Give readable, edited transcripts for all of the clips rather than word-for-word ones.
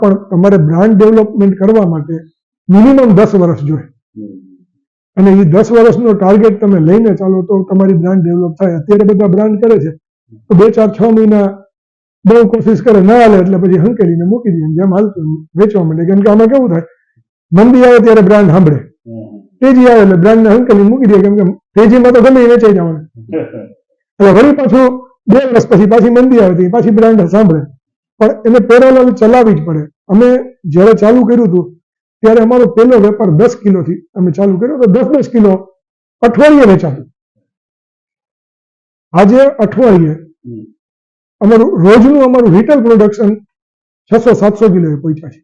પણ તમારે brand development કરવા માટે મિનિમમ 10 વર્ષ જોઈએ અને એ 10 વર્ષનો ટાર્ગેટ તમે લઈને ચાલો તો તમારી બ્રાન્ડ ડેવલપ થાય. અત્યારે બધા બ્રાન્ડ કરે છે તો 2, 4, 6 મહિના બહુ કોશિશ કરે ના હાલે એટલે પછી હંકેલીને મૂકી દે જેમ હાલતું વેચવા માંડે. કેમ કે આમાં કેવું થાય મંદી આવે ત્યારે બ્રાન્ડ સાંભળે, તેજી આવે એટલે બ્રાન્ડને હંકેલી મૂકી દે કેમ કે તેજીમાં તો ગમે એ વેચાઈ જવાનું એટલે વળી પાછું 2 વર્ષ પછી પાછી મંદી આવે પાછી બ્રાન્ડ સાંભળે પણ એને પેરેલલ ચલાવવી જ પડે. અમે જ્યારે ચાલુ કર્યું હતું ત્યારે અમારો પહેલો વેપાર 10 કિલોથી અમે ચાલુ કર્યો તો 10-10 કિલો અઠવાડિયે વેચાતું. આજે અઠવાડિયે રોજનું અમારું રિટેલ પ્રોડક્શન 600-700 કિલો પહોંચ્યા છે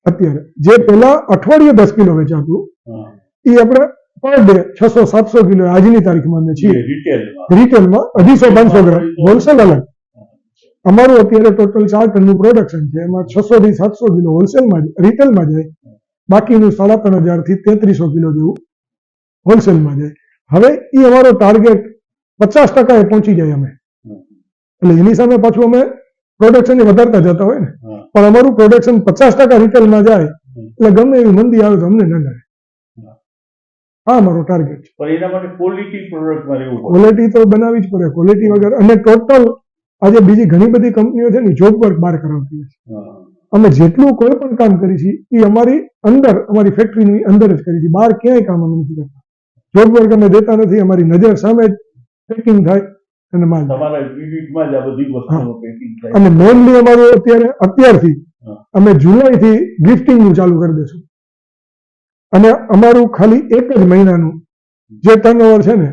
અત્યારે. જે પહેલા અઠવાડિયે 10 કિલો વેચાતું એ આપણે પર ડે 600-700 કિલો આજની તારીખમાં અમે છીએ રિટેલમાં 250-500 ગ્રામ હોલસેલ અલગ. અમારું અત્યારે ટોટલ 4 ટનનું પ્રોડક્શન છે એમાં 600 થી 700 કિલો હોલસેલમાં રિટેલમાં જાય, બાકીનું 3500 થી 3300 કિલો જેવું હોલસેલમાં જાય. હવે એ અમારો ટાર્ગેટ 50% એ પહોંચી જાય અમે એટલે એની સામે પાછું અમે પ્રોડક્શન વધારતા જતા હોય ને પણ અમારું પ્રોડક્શન 50% રિટેલમાં જાય એટલે ગમે એવી મંદી આવે તો અમને ન નડે. હા અમારો ટાર્ગેટ છે. પણ એના માટે ક્વોલિટી તો બનાવવી જ પડે. ક્વોલિટી વગર અને ટોટલ આજે બીજી ઘણી બધી કંપનીઓ છે ને જોબ વર્ક બહાર કરાવતી હોય છે. અમે જેટલું કોઈ પણ કામ કરી છીએ એ અમારી અંદર અમારી ફેક્ટરીની અંદર જ કરી છીએ, બહાર ક્યાંય કામ અમે નથી કરતા. જોબ વર્ક અમે દેતા નથી, અમારી નજર સામે જ પેકિંગ થાય અને માલ અને મેઇનલી અમારું અત્યારથી અમે જુલાઈથી ગિફ્ટિંગનું ચાલુ કરી દઈશું અને અમારું ખાલી 1 જ મહિનાનું જે ટર્નઓવર છે ને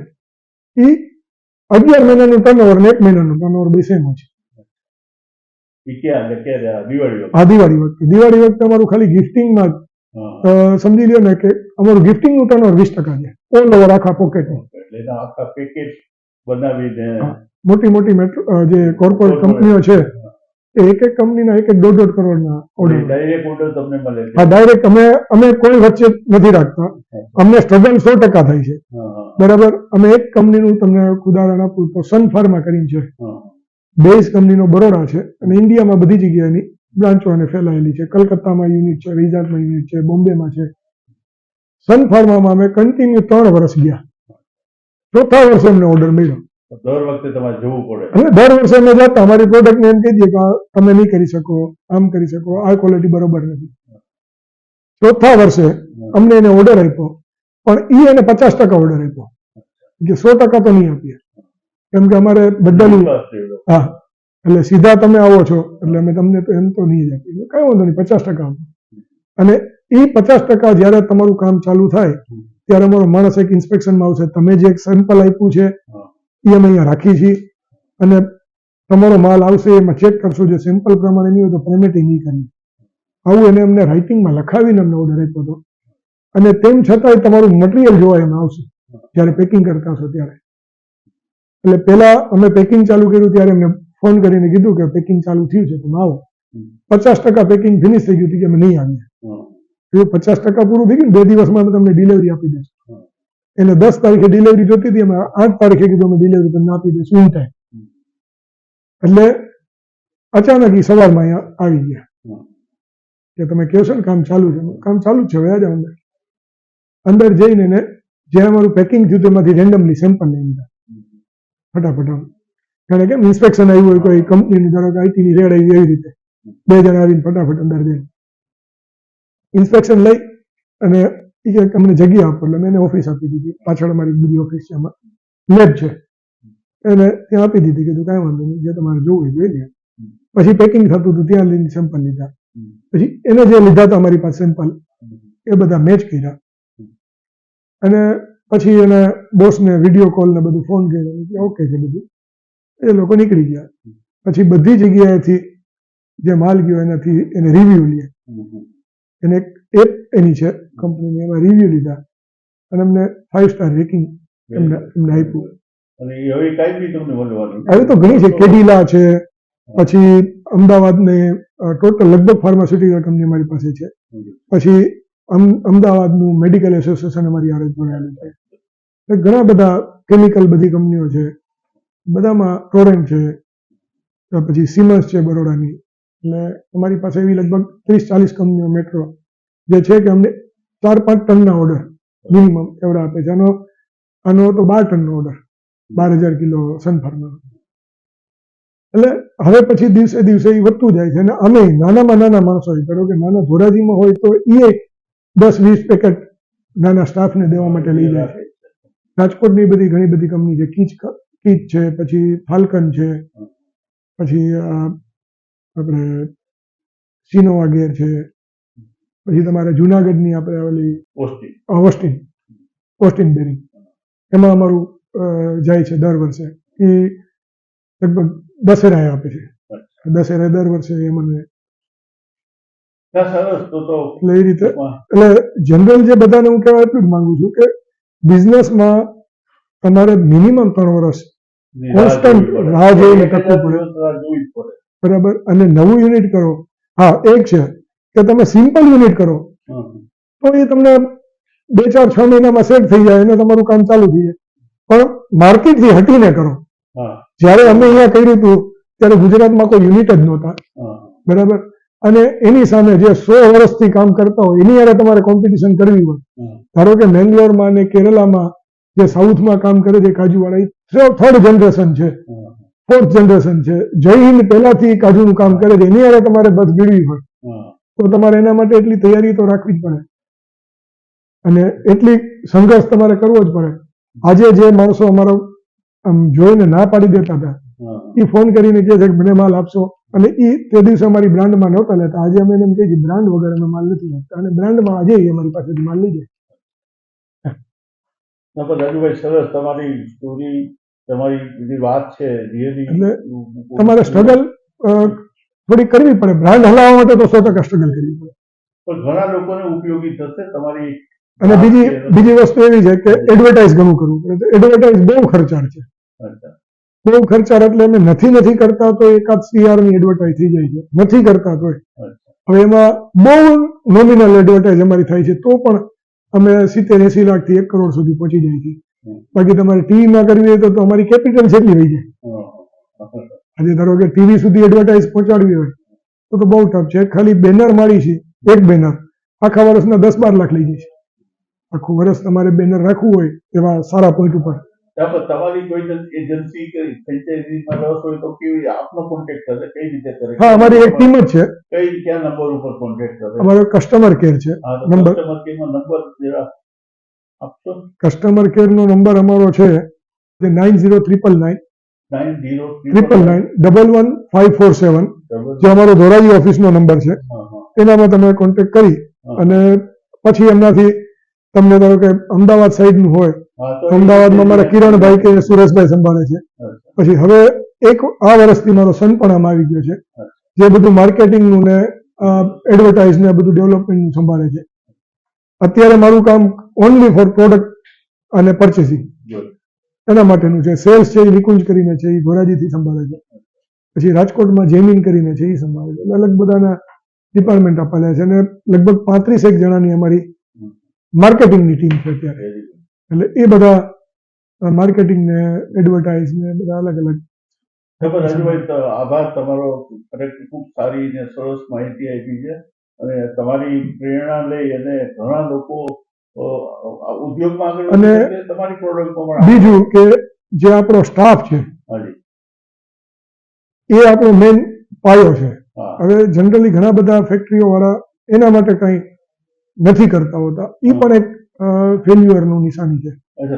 એ 11 મહિનાનું ટર્નઓવર ને 1 મહિનાનું ટર્નઓવર બે સેમ છે. દિવાળી વખતે અમારું ખાલી ગિફ્ટિંગમાં સમજી લ્યો ને કે અમારું ગિફ્ટિંગનું ટર્નઓવર 20% છે ઓલ ઓવર આખા પોકેટમાં. મોટી મોટી જે કોર્પોરેટ કંપનીઓ છે એ એક કંપનીના 1-1.5 કરોડના ઓર્ડર ડાયરેક્ટ અમે કોઈ વચ્ચે નથી રાખતા. અમને સ્ટ્રગલ 100% થાય છે બરાબર. અમે એક કંપનીનું તમને ઉદાહરણ આપું તો સન ફાર્મા કરીને છે, બેઝ કંપનીનો બરોડા છે અને ઇન્ડિયામાં બધી જગ્યાએની બ્રાન્ચો અને ફેલાયેલી છે. કલકત્તામાં યુનિટ છે, રિઝાર્ટમાં યુનિટ છે, બોમ્બેમાં છે. સન ફાર્મામાં અમે કન્ટિન્યુ 3 વર્ષ ગયા, 4થા વર્ષે અમને ઓર્ડર મળ્યો. દર વખતે તમારે જવું પડે અને દર વર્ષે અમે જતા અમારી પ્રોડક્ટને એમ કહી દઈએ કે તમે નહીં કરી શકો, આમ કરી શકો, આ ક્વોલિટી બરોબર નથી. 4થા વર્ષે અમને એને ઓર્ડર આપ્યો પણ એને 50% ઓર્ડર આપ્યો કે 100% તો નહીં આપીએ કેમ કે અમારે બધાનું હા એટલે સીધા તમે આવો છો એટલે અમે તમને તો એમ તો નહીં જ આપીએ. કઈ વાંધો નહીં 50% આપો. અને એ 50% જ્યારે તમારું કામ ચાલુ થાય ત્યારે અમારો માણસ એક ઇન્સ્પેક્શનમાં આવશે. તમે જે એક સેમ્પલ આપ્યું છે એ અમે અહીંયા રાખી છીએ અને તમારો માલ આવશે એમાં ચેક કરશો, જે સેમ્પલ પ્રમાણે નહીં હોય તો પેમેન્ટ નહીં કરવી. આવું એને અમને રાઇટિંગમાં લખાવીને અમને ઓર્ડર આપ્યો હતો અને તેમ છતાંય તમારું મટીરિયલ જોવા એમાં આવશે જ્યારે પેકિંગ કરતા હશો ત્યારે. એટલે પહેલા અમે પેકિંગ ચાલુ કર્યું ત્યારે અમને ફોન કરીને કીધું કે પેકિંગ ચાલુ થયું છે તમે આવો. 50% પેકિંગ ફિનિશ થઈ ગયું હતું કે અમે નહીં આવીએ. 50% પૂરું થઈ ગયું 2 દિવસમાં અમે તમને ડિલિવરી આપી દઈશું. એને 10 તારીખે ડિલિવરી જોતી હતી, અમે 8 તારીખે કીધું અમે ડિલિવરી તમને આપી દઈશું ઇન ટાઈમ. એટલે અચાનક સવારમાં અહીંયા આવી ગયા કે તમે કહો છો ને કામ ચાલુ છે. કામ ચાલુ જ છે, હવે આજે અંદર જઈને એને જે અમારું પેકિંગ થયું તેમાંથી રેન્ડમલી સેમ્પલ લઈ લીધા ફટાફટ. કારણ કે ઇન્સ્પેક્શન આવ્યું હોય કોઈ કંપનીની ધારો કે આઈટીની રેડ આવી એવી રીતે 2 જણા આવીને ફટાફટ અંદર જઈને ઇન્સ્પેક્શન લઈ અને અમને જગ્યા આપો એટલે મેં એને ઓફિસ આપી દીધી. પાછળ અમારી બધી ઓફિસ છે, એમાં લેબ છે, એને ત્યાં આપી દીધી. કીધું કાંઈ વાંધો નહીં, જે તમારે જોવું હોય જોઈ લે. પછી પેકિંગ થતું હતું ત્યાં લઈને સેમ્પલ લીધા. પછી એને જે લીધા હતા અમારી પાસે સેમ્પલ એ બધા મેચ કર્યા અને પછી એને બોસને વિડીયો કોલ ને બધું ફોન કર્યો ઓકે છે બધું. એ લોકો નીકળી ગયા. પછી બધી જગ્યાએથી જે માલ ગયો એનાથી એને રિવ્યુ લે. એને એક એપ એની છે કંપનીની, એમાં રિવ્યુ લીધા અને અમને 5 સ્ટાર રેટિંગ એમને આપ્યું. હવે તો ઘણી છે, કેડિલા છે, પછી અમદાવાદને ટોટલ લગભગ ફાર્માસ્યુટિકલ કંપની અમારી પાસે છે. પછી અમદાવાદનું મેડિકલ એસોસિએશન અમારી હારે જોડાયેલું છે. ઘણા બધા કેમિકલ બધી કંપનીઓ છે, બધામાં ટોરેન્ટ છે, પછી સિમન્સ છે બરોડાની, એટલે અમારી પાસે એવી લગભગ 30-40 કંપનીઓ મેટ્રો જે છે કે અમને 4-5 ટનના ઓર્ડર મિનિમમ એવડા આપે છે. આનો તો 12 ટનનો ઓર્ડર, 12,000 કિલો સનફાર્મર. એટલે હવે પછી દિવસે દિવસે એ વધતું જાય છે. અને અમે નાનામાં નાના માણસો હોય, ધારો કે નાના ધોરાજીમાં હોય તો એ 10-20 પેકેટ નાના સ્ટાફને દેવા માટે લઈ જાય છે. રાજકોટની બધી ઘણી બધી કંપની છે, કીચ છે, પછી ફાલ્કન છે, પછી આપણે સિનોવા ગેર છે, પછી તમારે જુનાગઢની આપણે ઓલી ઓસ્ટિન બેરિંગ, એમાં અમારું જાય છે દર વર્ષે. એ લગભગ દશેરાએ આપે છે. દશેરા દર વર્ષે એ મને એટલે એ રીતે. એટલે જનરલ જે બધાને હું કહેવા એટલું જ માંગુ છું કે બિઝનેસમાં તમારે મિનિમમ 3 વર્ષ કોન્સ્ટન્ટ રાહ જોઈને ટકવું પડે, બરાબર. અને નવું યુનિટ કરો, હા એક છે કે તમે સિમ્પલ યુનિટ કરો તો એ તમને 2-4-6 મહિનામાં સેટ થઈ જાય અને તમારું કામ ચાલુ થઈ જાય. પણ માર્કેટથી હટીને કરો. જ્યારે અમે અહીંયા કર્યું હતું ત્યારે ગુજરાતમાં કોઈ યુનિટ જ નહોતા, બરાબર. અને એની સામે જે 100 વર્ષથી કામ કરતા હોય એની યારે તમારે કોમ્પિટિશન કરવી હોય. ધારો કે મેંગ્લોરમાં અને કેરલામાં જે સાઉથમાં કામ કરે છે કાજુવાળા, એ 3rd જનરેશન છે, 4th જનરેશન છે. જય હિન્દ પહેલાથી કાજુનું કામ કરે છે, એની યારે તમારે બસ ભીડવી હોય તો તમારે એના માટે એટલી તૈયારી તો રાખવી જ પડે અને એટલી સંઘર્ષ તમારે કરવો જ પડે. આજે જે માણસો અમારો જોઈને ના પાડી દેતા હતા એ ફોન કરીને કહે છે કે મને માલ આપશો, અને એ તે દિવસે અમારી બ્રાન્ડમાં નહોતા લેતા. આજે અમે એમ કહીએ બ્રાન્ડ વગર અમે માલ નથી લેતા, અને બ્રાન્ડમાં આજે અમારી પાસેથી માલ લઈ જાય. રાજુભાઈ, સરસ તમારી સ્ટોરી, તમારી બધી વાત છે. એટલે તમારે સ્ટ્રગલ થોડી કરવી પડે. બ્રાન્ડ હલાવવા માટે તો 100% સ્ટ્રગલ કરવી પડે. પણ ઘણા લોકોને ઉપયોગી થશે તમારી. અને બીજી વસ્તુ એવી છે કે એડવર્ટાઇઝ ઘણું કરવું પડે. એડવર્ટાઇઝ બહુ ખર્ચાળ છે, બહુ ખર્ચાળ. એટલે અમે નથી કરતા તો 1-8 CR ની એડવર્ટાઇઝ થઈ જાય છે, નથી કરતા તો. હવે એમાં બહુ નોમિનલ એડવર્ટાઇઝ અમારી થાય છે તો પણ અમે 70-80 લાખથી 1 કરોડ સુધી પહોંચી જાય છે. બાકી તમારે ટીવીમાં કરવી હોય તો અમારી કેપિટલ જેટલી થઈ જાય. આજે ધારો કે ટીવી સુધી એડવર્ટાઇઝ પહોંચાડવી હોય તો બહુ ટફ છે. ખાલી બેનર મારી છે, એક બેનર આખા વર્ષના 10-12 લાખ લઈ જાય છે. આખું વર્ષ તમારે બેનર રાખવું હોય એવા સારા પોઈન્ટ ઉપર. તમારી કોઈ એજન્સી કે ફ્રેન્ચાઇઝીમાં રસ હોય તો કેવી આપનો કોન્ટેક્ટ કરે, કઈ રીતે કરે? હા, અમારી એક ટીમ જ છે. કયા નંબર ઉપર કોન્ટેક્ટ કરે? અમારો કસ્ટમર કેર છે નંબર. કસ્ટમર કેરનો નંબર જરા આપશો? કસ્ટમર કેરનો નંબર અમારો છે 9039991147, જે અમારો ધોરાજી ઓફિસનો નંબર છે. એનામાં તમે કોન્ટેક્ટ કરી અને પછી એમનાથી તમને ધારો કે અમદાવાદ સાઈડનું હોય તો અમદાવાદમાં અમારા કિરણભાઈ કે સુરેશભાઈ સંભાળે છે. પછી હવે આ વર્ષથી મારો સન પણ આમાં આવી ગયો છે, જે બધું માર્કેટિંગનું ને એડવર્ટાઇઝ ને બધું ડેવલપમેન્ટ સંભાળે છે. અત્યારે મારું કામ ઓનલી ફોર પ્રોડક્ટ અને પરચેસિંગ એના માટેનું છે. સેલ્સ છે એ નિકુંજ કરીને છે, એ ધોરાજીથી સંભાળે છે. પછી રાજકોટમાં જેમિન કરીને છે, એ સંભાળે છે. અલગ બધાના ડિપાર્ટમેન્ટ આપેલા છે અને લગભગ 35 જણાની અમારી માર્કેટિંગની ટીમ છે અત્યારે. એટલે એ બધા માર્કેટિંગ ને એડવર્ટાઇઝ ને બધા અલગ અલગ. રાજુભાઈ, આભાર તમારો. ખરેખર ખૂબ સારી અને સરસ માહિતી આપી છે અને તમારી પ્રેરણા લઈ અને ઘણા લોકો ઉદ્યોગમાં આગળ. અને તમારી પ્રોડક્ટમાં બીજું કે જે આપણો સ્ટાફ છે એ આપણો મેઇન પાયો છે. હવે જનરલી ઘણા બધા ફેક્ટરીઓ વાળા એના માટે કંઈ નથી કરતા હોતા, એ પણ એક ફેલ્યુઅરનું નિશાની છે.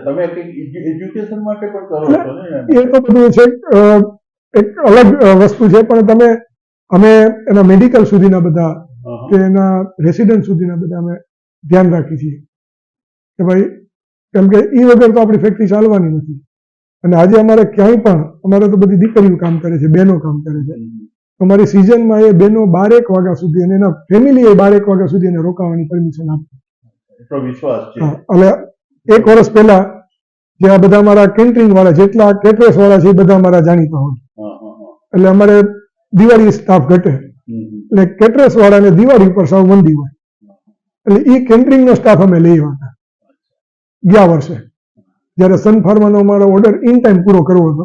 તમે એજ્યુકેશન માટે પણ કરો છો ને? એ તો બધું છે, એક અલગ વસ્તુ છે. પણ અમે એના મેડિકલ સુધીના બધા કે એના રેસિડન્ટ સુધીના બધા અમે ધ્યાન રાખીએ છીએ કે ભાઈ, કેમ કે એ વગર તો આપણી ફેક્ટરી ચાલવાની નથી. અને આજે અમારે ક્યાંય પણ, અમારે તો બધી દીકરીઓ કામ કરે છે, બહેનો કામ કરે છે. અમારી સિઝનમાં એ બહેનો 12-1 વાગ્યા સુધી અને એના ફેમિલી એ 12-1 વાગ્યા સુધી એને રોકાવાની પરમિશન આપે. એટલો વિશ્વાસ છે. એટલે 1 વર્ષ પહેલા જે આ બધા અમારા કેન્ટરિંગ વાળા, જેટલા કેટરર્સ વાળા છે એ બધા અમારા જાણીતા હોય. એટલે અમારે દિવાળી સ્ટાફ ઘટે એટલે કેટરર્સ વાળાને દિવાળી ઉપર સાવ મંદી હોય. એટલે એ કેન્ટરિંગનો સ્ટાફ અમે લઈ આવ્યા ગયા વર્ષે, જ્યારે સન ફાર્માનો અમારો ઓર્ડર ઇન ટાઈમ પૂરો કરવો હતો.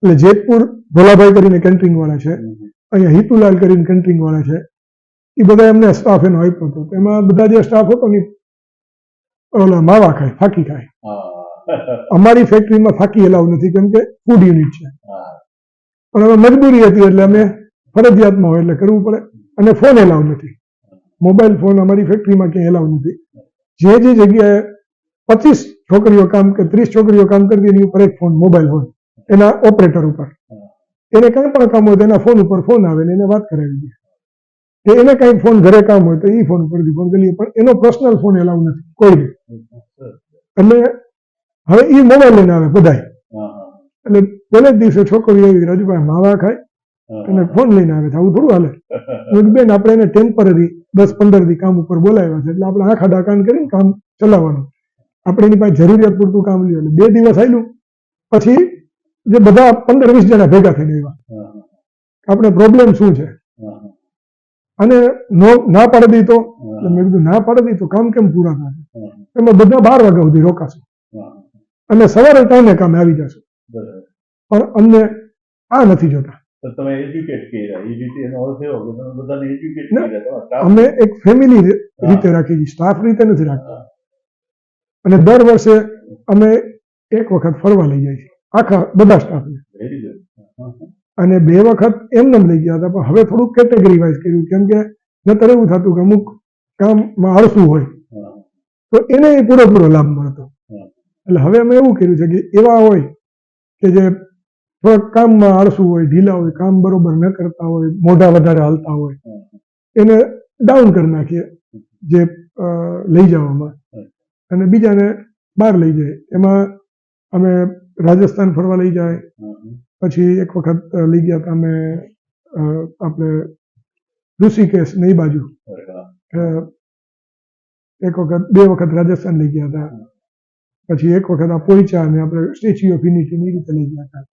એટલે જેતપુર ભોલાભાઈ કરીને કેન્ટરિંગ વાળા છે, અહીંયા હિતુલાલ કરીને કેન્ટરિંગ વાળા છે, એ બધા એમને સ્ટાફ એનો આપ્યો હતો. એમાં બધા જે સ્ટાફ હતો ને ઓલા માવા ખાય, ફાકી ખાય. અમારી ફેક્ટરીમાં ફાકી એલાવ નથી, કેમ કે ફૂડ યુનિટ છે. પણ હવે મજબૂરી હતી એટલે અમે ફરજિયાતમાં હોય એટલે કરવું પડે. અને ફોન એલાવ નથી, મોબાઈલ ફોન અમારી ફેક્ટરીમાં ક્યાંય એલાવ નથી. જે જગ્યાએ 25 છોકરીઓ કામ કે 30 છોકરીઓ કામ કરતી એની ઉપર એક ફોન મોબાઈલ હોય એના ઓપરેટર ઉપર. એને કંઈ પણ કામ હોય તો એના ફોન ઉપર ફોન આવે ને એને વાત કરાવી દે. કે એને કંઈ ફોન ઘરે કામ હોય તો એ ફોન ઉપરથી ફોન કરીએ, પણ એનો પર્સનલ ફોન એલાવ નથી કોઈ. એટલે હવે એ મોબાઈલ લઈને આવે બધાય. એટલે પહેલે જ દિવસે છોકરીઓ એવી રાજુભાઈ માવા ખાય અને ફોન લઈને આવે છે, આવું થોડું હાલે. બેન આપણે એને ટેમ્પરરી 10-15 દી કામ ઉપર બોલાવ્યા છે, એટલે આપણે આખા ડાકાન કરીને કામ ચલાવવાનું. આપણે એની પાસે જરૂરિયાત પૂરતું કામ લ્યો. એટલે 2 દિવસ આવેલું પછી જે બધા 15-20 જણા ભેગા થઈને આવ્યા, આપણે પ્રોબ્લેમ શું છે અને ના પાડી દી તો. એટલે મેં કીધું ના પાડી દી તો કામ કેમ પૂરા થશે? એમાં બધા 12 વાગ્યા સુધી રોકાશે અને સવારે ટાઈમે કામે આવી જશે. પણ અમને આ નથી જોતા. તમે એજ્યુકેટ કર્યા એ રીતે એનો અર્થ એવો કે તમે બધાને એજ્યુકેટ કર્યા. અમે એક ફેમિલી રીતે રાખી છે, સ્ટાફ રીતે નથી રાખતા. અને દર વર્ષે અમે એક વખત ફરવા લઈ જાય છીએ આખા બધા સ્ટાફને. અને 2 વખત એમને લઈ ગયા હતા, પણ હવે થોડુંક કેટેગરી વાઇઝ કર્યું, કેમ કે નતર એવું થતું કે અમુક કામમાં આળસું હોય તો એને પૂરેપૂરો લાભ મળતો. એટલે હવે અમે એવું કર્યું છે કે એવા હોય કે જે થોડાક કામમાં આળસું હોય, ઢીલા હોય, કામ બરોબર ન કરતા હોય, મોઢા વધારે હાલતા હોય, એને ડાઉન કરી નાખીએ જે લઈ જવામાં, અને બીજાને બહાર લઈ જાય. એમાં અમે રાજસ્થાન ફરવા લઈ જાય, પછી એક વખત લઈ ગયા હતા અમે આપણે ઋષિકેશ ને એ બાજુ, એક વખત 2 વખત રાજસ્થાન લઈ ગયા હતા. પછી એક વખત આ પોઈચા ને આપણે સ્ટેચ્યુ ઓફ યુનિટી ની રીતે લઈ ગયા હતા.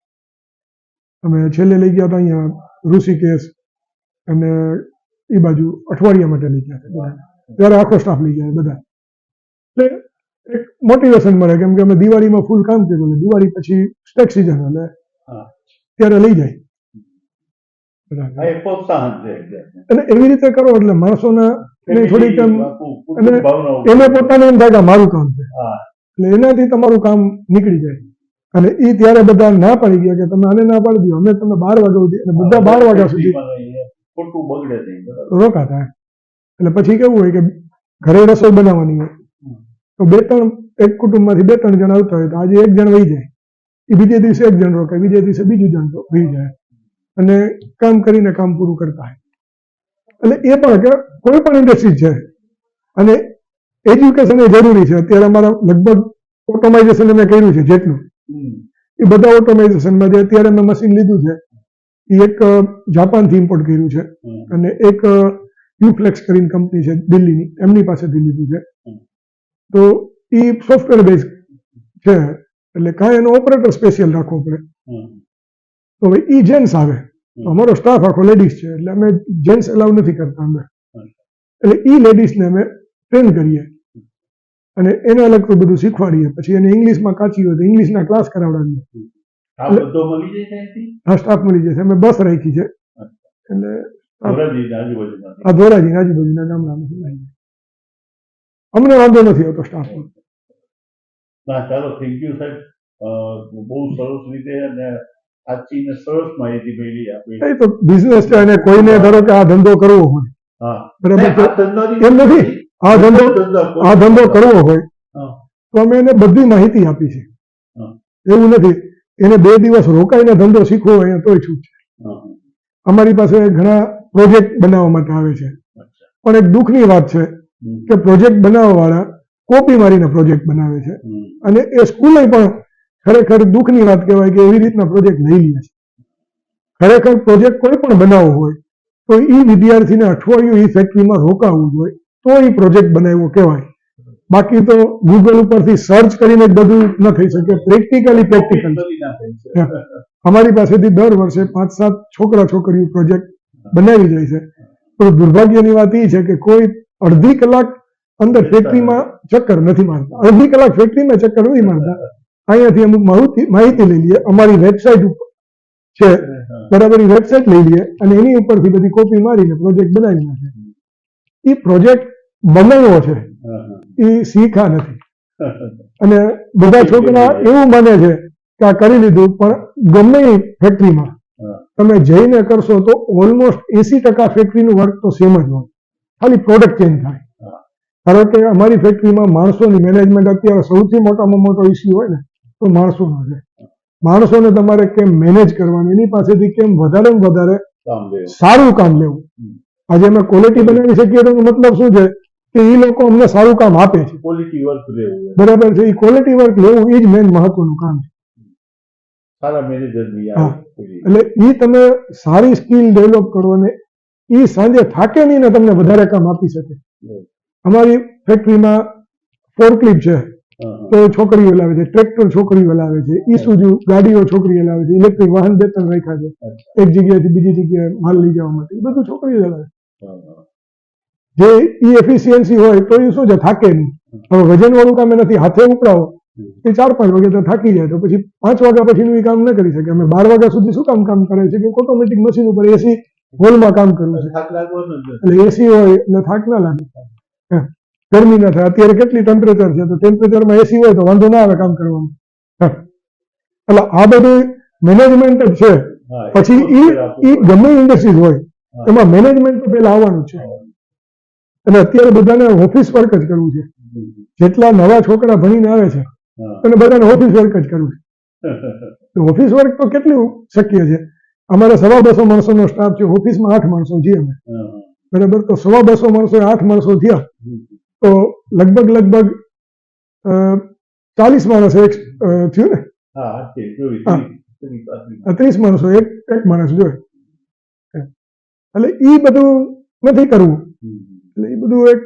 અમે છેલ્લે લઈ ગયા હતા અહીંયા ઋષિકેશ અને એ બાજુ અઠવાડિયા માટે લઈ ગયા હતા. ત્યારે આખો સ્ટાફ લઈ ગયા બધા. એટલે એક મોટિવેશન મળે, કેમ કે અમે દિવાળીમાં ફૂલ કામ કર્યું, દિવાળી પછી સ્ટેક સિઝન એટલે ત્યારે લઈ જાય. અને એવી રીતે કરો એટલે માણસોને થોડીક એને પોતાને એમ થાય કે મારું કામ છે, એટલે એનાથી તમારું કામ નીકળી જાય. અને એ ત્યારે બધા ના પાડી ગયા કે તમે આને ના પાડી દો, અમે તમે 12 વાગ્યા સુધી, અને બધા 12 વાગ્યા સુધી રોકાતા. એટલે પછી કેવું હોય કે ઘરે રસોઈ બનાવવાની હોય તો 2-3 એક કુટુંબમાંથી 2-3 જણ આવતા હોય તો આજે 1 જણ વહી જાય, એ બીજે દિવસે 1 જણ રોકાય, બીજે દિવસે બીજું જણ વહી જાય અને કામ કરીને કામ પૂરું કરતા હોય. એટલે એ પણ કે કોઈ પણ ઇન્ડસ્ટ્રી છે અને એજ્યુકેશન એ જરૂરી છે. અત્યારે અમારા લગભગ ઓટોમાઇઝેશન અમે કર્યું છે જેટલું, એ બધા ઓટોમાઇઝેશનમાં જે અત્યારે મેં મશીન લીધું છે એ એક જાપાનથી ઇમ્પોર્ટ કર્યું છે અને એક યુફ્લેક્સ કરીને કંપની છે દિલ્હીની, એમની પાસેથી લીધું છે. તો એ સોફ્ટવેર બેઝ છે, એટલે કાંઈ એનો ઓપરેટર સ્પેશિયલ રાખવો પડે. તો હવે એ જેન્ટ્સ આવે તો અમારો સ્ટાફ આખો લેડીઝ છે, એટલે અમે જેન્ટ્સ એલાવ નથી કરતા અમે. એટલે એ લેડીઝને અમે ટ્રેન કરીએ અને એને લગતું બધું શીખવાડીએ. પછી એને ઇંગ્લિશમાં કાચી હોય તો ઇંગ્લિશના ક્લાસ કરાવડાવીએ. હા, સ્ટાફ મળી જશે. અમે બસ રાખી છે, એટલે આ ધોરાજી આજુબાજુના ગામડામાં અમને વાંધો નથી આવતો સ્ટાફનો. ચાલો, થેન્ક યુ સાહેબ, બહુ સરસ રીતે અને સાચી ને સરસ માહિતી મળી આપી. એ તો બિઝનેસ છે અને કોઈને ધારો કે આ ધંધો કરવો હોય, બરાબર છે, એમ નથી, આ ધંધો કરવો હોય તો અમે એને બધી માહિતી આપી છે. એવું નથી એને 2 દિવસ રોકાઈને ધંધો શીખવો હોય તોય છૂટ છે. અમારી પાસે ઘણા પ્રોજેક્ટ બનાવવા માટે આવે છે, પણ એક દુઃખની વાત છે કે પ્રોજેક્ટ બનાવવા વાળા કોપી મારીને પ્રોજેક્ટ બનાવે છે. અને એ સ્કૂલે પણ ખરેખર દુઃખની વાત કહેવાય કે એવી રીતના પ્રોજેક્ટ લઈ લે છે. ખરેખર પ્રોજેક્ટ કોઈ પણ બનાવવો હોય તો એ વિદ્યાર્થીને અઠવાડિયું એ ફેક્ટરીમાં રોકાવવું જોઈએ તો એ પ્રોજેક્ટ બનાવ્યો કહેવાય. બાકી તો ગૂગલ ઉપરથી સર્ચ કરીને જ બધું ન થઈ શકે. પ્રેક્ટિકલ અમારી પાસેથી દર વર્ષે 5-7 છોકરા છોકરીઓ પ્રોજેક્ટ બનાવી જાય છે. પણ દુર્ભાગ્યની વાત એ છે કે કોઈ અડધી કલાક અંદર ફેક્ટરીમાં ચક્કર નથી મારતા. અડધી કલાક ફેક્ટરીમાં ચક્કર નથી મારતા. અહીંયાથી અમુક માહિતી લઈ લઈએ અમારી વેબસાઇટ ઉપર છે હા. બરાબર એ વેબસાઇટ લઈ લઈએ અને એની ઉપરથી બધી કોપી મારીને પ્રોજેક્ટ બનાવી નાખે. એ પ્રોજેક્ટ બનાવ્યો છે, હા, હા. એ શીખા નથી. અને બધા છોકરા એવું માને છે કે આ કરી લીધું, પણ ગમે એ ફેક્ટરીમાં હા. તમે જઈને કરશો તો ઓલમોસ્ટ 80% ફેક્ટરીનું વર્ક તો સેમ જ હોય, ખાલી પ્રોડક્ટ ચેન્જ થાય. હા. ધારો કે અમારી ફેક્ટરીમાં માણસોની મેનેજમેન્ટ અત્યારે સૌથી મોટામાં મોટો ઇસ્યુ હોય ને તો માણસોનો છે. માણસોને તમારે કેમ મેનેજ કરવાનું, એની પાસેથી કેમ વધારેમાં વધારે કામ લેવું. સારું કામ લેવું. આજે અમે ક્વોલિટી બનાવી શકીએ તો એનો મતલબ શું છે કે એ લોકો અમને સારું કામ આપે છે, ક્વોલિટી વર્ક લેવું. બરાબર છે. એ ક્વોલિટી વર્ક લેવું એ જ મેન મહત્વનું કામ છે. સારા મેનેજરની હા. એટલે એ તમે સારી સ્કિલ ડેવલપ કરો ને એ સાંજે થાકે નહીં ને તમને વધારે કામ આપી શકે. અમારી ફેક્ટરીમાં ફોર્કલિફ્ટ છે તો છોકરીઓ લાવે છે, ટ્રેક્ટર છોકરીઓ લાવે છે, ઈસુઝુ ગાડીઓ છોકરીઓ લાવે છે, ઇલેક્ટ્રિક વાહન 2-3 રાખ્યા છે એક જગ્યાએથી બીજી જગ્યાએ માલ લઈ જવા માટે. એ બધું છોકરીઓ લાવે છે. જે ઈ એફિશિયન્સી હોય તો એ શું છે, થાકે નહીં. હવે વજન વાળું કામ નથી, હાથે ઉપડાવો એ 4-5 વાગે તો થાકી જાય, તો પછી 5 વાગ્યા પછીનું એ કામ ન કરી શકે. અમે 12 વાગ્યા સુધી શું કામ કરે છે કે ઓટોમેટિક મશીન ઉપર એસી હોલમાં કામ કરવું છે. એટલે એસી હોય એટલે થાક ના લાગે, ગરમી ના થાય. અત્યારે કેટલી ટેમ્પરેચર છે તો ટેમ્પરેચરમાં એસી હોય તો વાંધો ના આવે કામ કરવાનું. એટલે આ બધું મેનેજમેન્ટ જ છે. પછી ઈ ગમે ઇન્ડસ્ટ્રીઝ હોય એમાં મેનેજમેન્ટ તો પેલા આવવાનું છે. અને અત્યારે બધાને ઓફિસ વર્ક જ કરવું છે. જેટલા નવા છોકરા ભણીને આવે છે અને બધાને ઓફિસ વર્ક જ કરવું છે. ઓફિસ વર્ક તો કેટલું શક્ય છે. અમારે 250 માણસોનો સ્ટાફ છે, ઓફિસમાં 8 માણસો છીએ અમે, બરાબર. તો 250 માણસો 8 માણસો થયા તો લગભગ 40 માણસ થયું ને. 30 માણસો એક માણસ જોઈએ. એટલે એ બધું નથી કરવું. એટલે એ બધું એક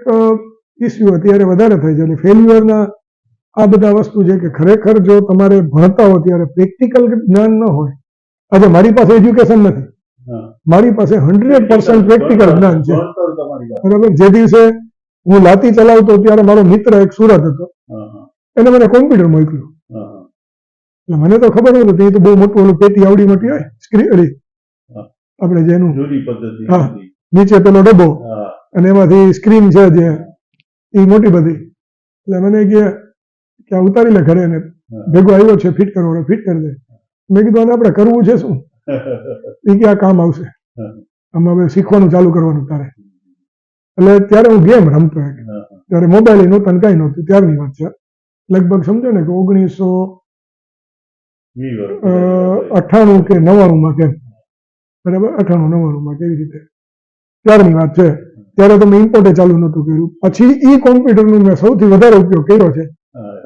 ઇસ્યુ અત્યારે વધારે થઈ જાય. ફેલ્યુઅરના આ બધા વસ્તુ છે કે ખરેખર જો તમારે ભણતા હો ત્યારે પ્રેક્ટિકલ જ્ઞાન ન હોય. આજે મારી પાસે એજ્યુકેશન નથી, મારી પાસે 100% પ્રેક્ટિકલ જ્ઞાન છે, બરાબર. જે દિવસે હું લાતી ચલાવતો ત્યારે મારો મિત્ર એક સુરત હતો, એને મને કોમ્પ્યુટર મોકલ્યું. એટલે મને તો ખબર નથી, એ તો બહુ મોટું ઓલું પેટી આવડી મોટી હોય સ્ક્રીન, આપણે જેનું હા નીચે પેલો ડબ્બો અને એમાંથી સ્ક્રીન છે જે એ મોટી બધી. એટલે મને કે આ ઉતારી લે ઘરે, ને ભેગો આવ્યો છે ફિટ કરવાનો, ફિટ કરી દે. મેં કીધું આને આપણે કરવું છે શું? એ કે આ કામ આવશે, આમાં હવે શીખવાનું ચાલુ કરવાનું તારે. એટલે ત્યારે હું ગેમ રમતો, ત્યારે મોબાઈલ નહોતા, કાંઈ નહોતું, ત્યારની વાત છે. લગભગ સમજો ને કે 1998 કે 99 કેમ, બરાબર. 98-99 કેવી રીતે ત્યારની વાત છે. ત્યારે તો મેં ઇમ્પોર્ટે ચાલુ નહોતું કર્યું. પછી ઈ કોમ્પ્યુટરનો મેં સૌથી વધારે ઉપયોગ કર્યો છે.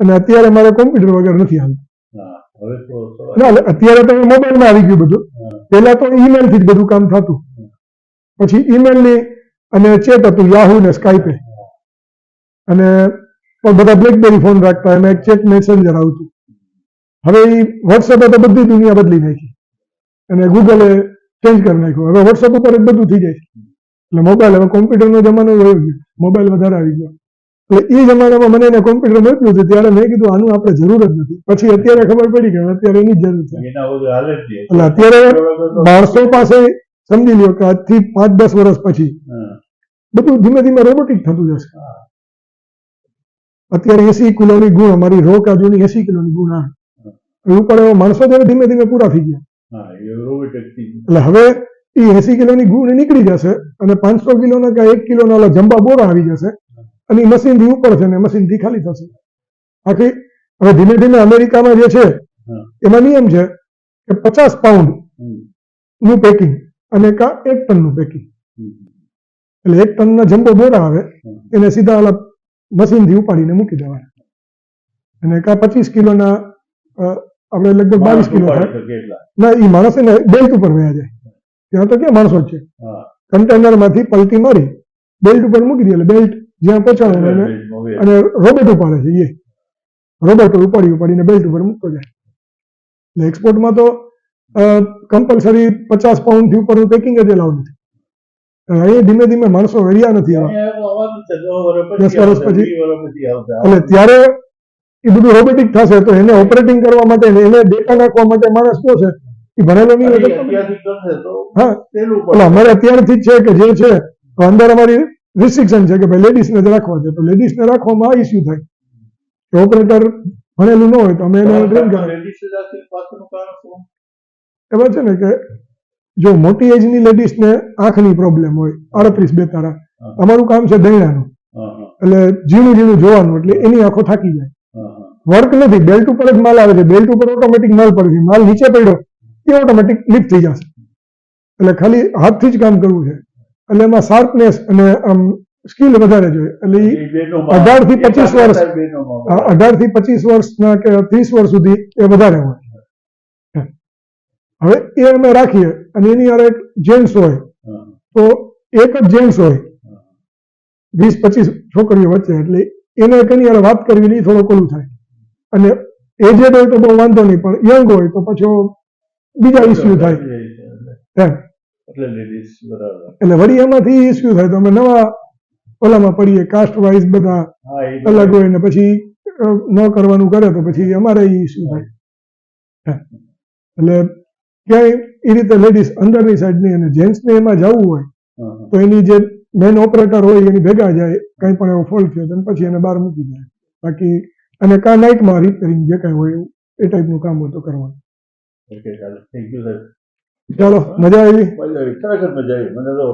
અને અત્યારે મારે કોમ્પ્યુટર વગર નથી હાલતું. ના, અત્યારે તો મોબાઈલમાં આવી ગયું બધું. પહેલા તો ઈમેલ થી જ બધું કામ થતું, પછી ઈમેલની અને ચેટ હતું, યાહુ ને સ્કાઈપે, અને બધા બ્લેકબેરી ફોન રાખતા, એમાં એક ચેટ મેસેન્જર આવતું. હવે એ વોટ્સએપે તો બધી દુનિયા બદલી નાખી અને ગૂગલે ચેન્જ કરી નાખ્યું. હવે વોટ્સએપ ઉપર જ બધું થઈ જાય છે. એટલે મોબાઈલ, હવે કોમ્પ્યુટરનો જમાનો વયો ગયો, મોબાઈલ વધારે આવી ગયો. એટલે એ જમાનામાં મને એને કોમ્પ્યુટર મોકલ્યું હતું ત્યારે મેં કીધું આનું આપણે જરૂર જ નથી. પછી અત્યારે ખબર પડી કે અત્યારે એની જ જરૂર છે. એટલે અત્યારે માણસો પાસે સમજી લ્યો કે આજથી 5-10 વર્ષ પછી બધું ધીમે ધીમે રોબોટિક થતું જશે. અત્યારે 80 કિલોની ગુણ, અમારી રો કાજુની 80 કિલોની ગુણ આવે ઉપર, માણસો ત્યારે ધીમે ધીમે પૂરા થઈ ગયા. એટલે હવે એ 80 કિલોની ગુણ નીકળી જશે અને 500 કિલોના કે 1 કિલોના ઓલા જંબા બોરા આવી જશે અને એ મશીનથી ઉપર છે ને મશીનથી ખાલી થશે. આખી હવે ધીમે ધીમે અમેરિકામાં જે છે એમાં નિયમ છે કે 50 પાઉન્ડ નું પેકિંગ અને 1 ટનનું પેકિંગ. એટલે 1 ટનના જંબો બોરા આવે એને સીધા ઓલા મશીનથી ઉપાડીને મૂકી દેવાના, અને 25 કિલોના આપણે લગભગ 22 કિલો થાય ના, એ માણસ એને બેલ્ટ ઉપર વયા જાય. ત્યાં તો ક્યાં માણસો જ છે, કન્ટેનરમાંથી પલટી મારી બેલ્ટ ઉપર મૂકી દે, એટલે બેલ્ટ જ્યાં પહોંચાડે અને રોબોટ ઉપાડે છે. એ રોબોટ ઉપાડીને બેલ્ટ ઉપર મૂકતો જાય. એટલે એક્સપોર્ટમાં તો કમ્પલસરી 50 પાઉન્ડથી ઉપરનું પેકિંગ જ એલાઉડ નથી. અહીંયા ધીમે ધીમે માણસો વળ્યા નથી આવા 10 વર્ષ પછી. એટલે ત્યારે એ બધું રોબોટિક થશે તો એને ઓપરેટિંગ કરવા માટે, એને ડેટા નાખવા માટે માણસ શું છે, એ ભણેલો નહીં હોય તો અત્યારથી કરશે તો હા સહેલું એટલે પડે. અમારે અત્યારથી જ છે કે જે છે તો અંદર અમારી રિસ્ટ્રિક્શન છે કે ભાઈ લેડીઝને જ રાખવા છે, તો લેડીઝને રાખવામાં આ ઇસ્યુ થાય કે ઓપરેટર ભણેલું ન હોય તો અમે એને ટ્રેન કરીએ. લેડીઝ રાખી પાછળનું કારણ શું? એમાં છે ને કે જો મોટી એજની લેડીઝને આંખની પ્રોબ્લેમ હોય 38-42, અમારું કામ છે દૈણાનું, હા, હા, એટલે ઝીણું ઝીણું જોવાનું, એટલે એની આંખો થાકી જાય. હા, હા. વર્ક નથી, બેલ્ટ ઉપર જ માલ આવે છે, બેલ્ટ ઉપર ઓટોમેટિક માલ પડે છે, માલ નીચે પડ્યો એ ઓટોમેટિક લિફ્ટ થઈ જશે, એટલે ખાલી હાથથી જ કામ કરવું છે. એટલે એમાં શાર્પનેસ અને આમ સ્કિલ વધારે જોઈએ. એટલે ઈ એ બેનોમાં 18 થી 25 વર્ષ, બેનોમાં 18 થી 25 વર્ષના કે 30 વર્ષ સુધી એ વધારે હોય. હવે એ અમે રાખીએ અને એની હારે એક જેન્ટ્સ હોય હા, તો એક જ જેન્ટ્સ હોય 20-25 છોકરીઓ વચ્ચે, એટલે એને એની હારે વાત કરવી નહીં, થોડું ઓલું થાય. અને એજેડ હોય તો બહુ વાંધો નહીં, પણ યંગ હોય તો પછી બીજા ઇસ્યુ થાય એમ. એટલે લેડીઝ બરાબર. એટલે વળી એમાંથી ઇસ્યુ થાય તો અમે નવા ઓલામાં પડીએ, કાસ્ટ વાઇઝ બધા હા, એ અલગ હોય ને પછી ન કરવાનું કરે તો પછી અમારે ઇસ્યુ થાય. એટલે ક્યાંય એ રીતે લેડીઝ અંદરની સાઈડની અને જેન્ટ્સને એમાં જવું હોય હા, હા. તો એની જે મેન ઓપરેટર હોય એની ભેગા જાય, કંઈ પણ એવો ફોલ્ટ થયો તો પછી એને બહાર મૂકી જાય. બાકી અને કા નાઇટમાં રિપેરિંગ જે કાંઈ હોય એવું એ ટાઈપનું કામ હોય તો કરવાનું. ઓકે, ચાલો, થેન્ક યુ સાહેબ. ચાલો, મજા આવી. મજા આવી, ખરેખર મજા આવી મને તો.